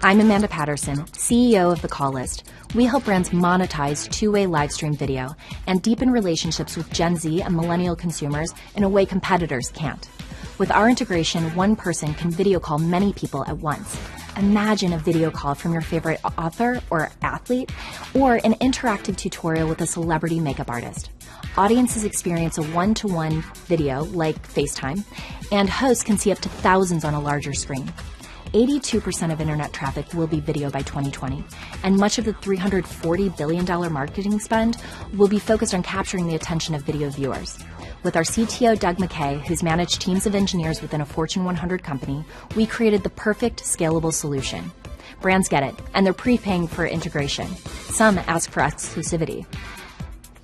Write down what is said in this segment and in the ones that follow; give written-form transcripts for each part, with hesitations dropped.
I'm Amanda Patterson, CEO of The Call List. We help brands monetize two-way live stream video and deepen relationships with Gen Z and millennial consumers in a way competitors can't. With our integration, one person can video call many people at once. Imagine a video call from your favorite author or athlete, or an interactive tutorial with a celebrity makeup artist. Audiences experience a one-to-one video, like FaceTime, and hosts can see up to thousands on a larger screen. 82% of internet traffic will be video by 2020, and much of the $340 billion marketing spend will be focused on capturing the attention of video viewers. With our CTO, Doug McKay, who's managed teams of engineers within a Fortune 100 company, we created the perfect scalable solution. Brands get it, and they're prepaying for integration. Some ask for exclusivity.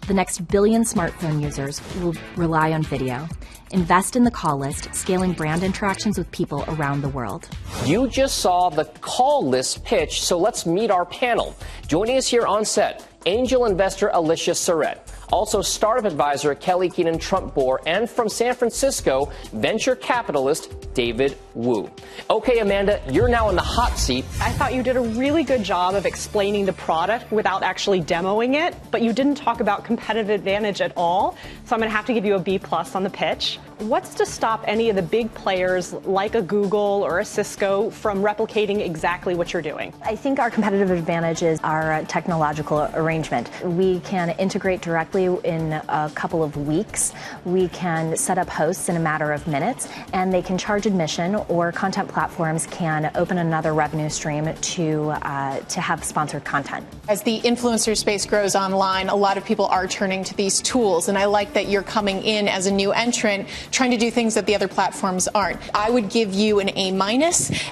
The next billion smartphone users will rely on video. Invest in The Call List, scaling brand interactions with people around the world. You just saw The Call List pitch, so let's meet our panel. Joining us here on set, angel investor Alicia Surratt, also startup advisor Kelly Keenan Trump-Bohr, and from San Francisco, venture capitalist David Wu. Okay, Amanda, you're now in the hot seat. I thought you did a really good job of explaining the product without actually demoing it, but you didn't talk about competitive advantage at all, so I'm going to have to give you a B+ on the pitch. What's to stop any of the big players like a Google or a Cisco from replicating exactly what you're doing? I think our competitive advantage is our technological arrangement. We can integrate directly in a couple of weeks. We can set up hosts in a matter of minutes, and they can charge admission, or content platforms can open another revenue stream to have sponsored content. As the influencer space grows online, a lot of people are turning to these tools, and I like that you're coming in as a new entrant, trying to do things that the other platforms aren't. I would give you an A-.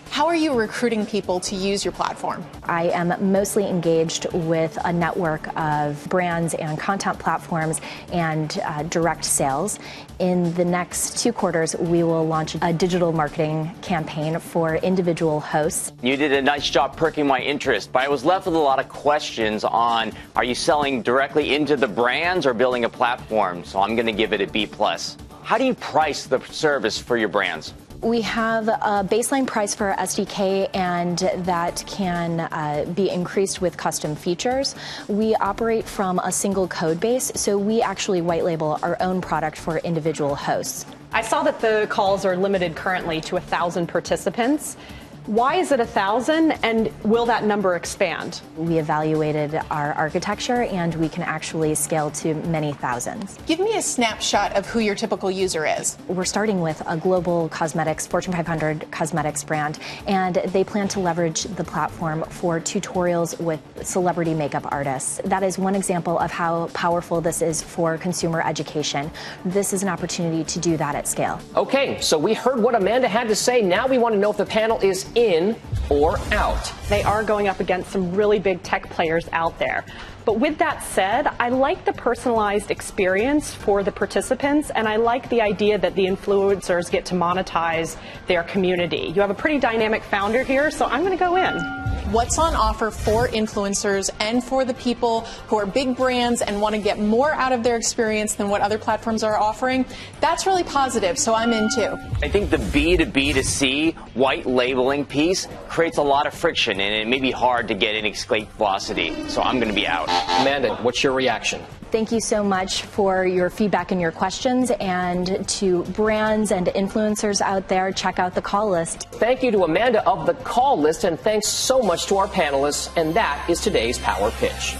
How are you recruiting people to use your platform? I am mostly engaged with a network of brands and content platforms and direct sales. In the next 2 quarters, we will launch a digital marketing campaign for individual hosts. You did a nice job perking my interest, but I was left with a lot of questions on, are you selling directly into the brands or building a platform? So I'm going to give it a B+. How do you price the service for your brands? We have a baseline price for our SDK, and that can be increased with custom features. We operate from a single code base, so we actually white label our own product for individual hosts. I saw that the calls are limited currently to 1,000 participants. Why is it 1,000, and will that number expand? We evaluated our architecture, and we can actually scale to many thousands. Give me a snapshot of who your typical user is. We're starting with a global cosmetics, Fortune 500 cosmetics brand, and they plan to leverage the platform for tutorials with celebrity makeup artists. That is one example of how powerful this is for consumer education. This is an opportunity to do that at scale. Okay, so we heard what Amanda had to say. Now we want to know if the panel is in or out. They are going up against some really big tech players out there. But with that said, I like the personalized experience for the participants, and I like the idea that the influencers get to monetize their community. You have a pretty dynamic founder here, so I'm going to go in. What's on offer for influencers and for the people who are big brands and want to get more out of their experience than what other platforms are offering? That's really positive, so I'm in too. I think the B2B2C white labeling piece creates a lot of friction, and it may be hard to get in escape velocity, so I'm going to be out. Amanda, what's your reaction? Thank you so much for your feedback and your questions, and to brands and influencers out there, check out The Call List. Thank you to Amanda of The Call List, and thanks so much to our panelists, and that is today's Power Pitch.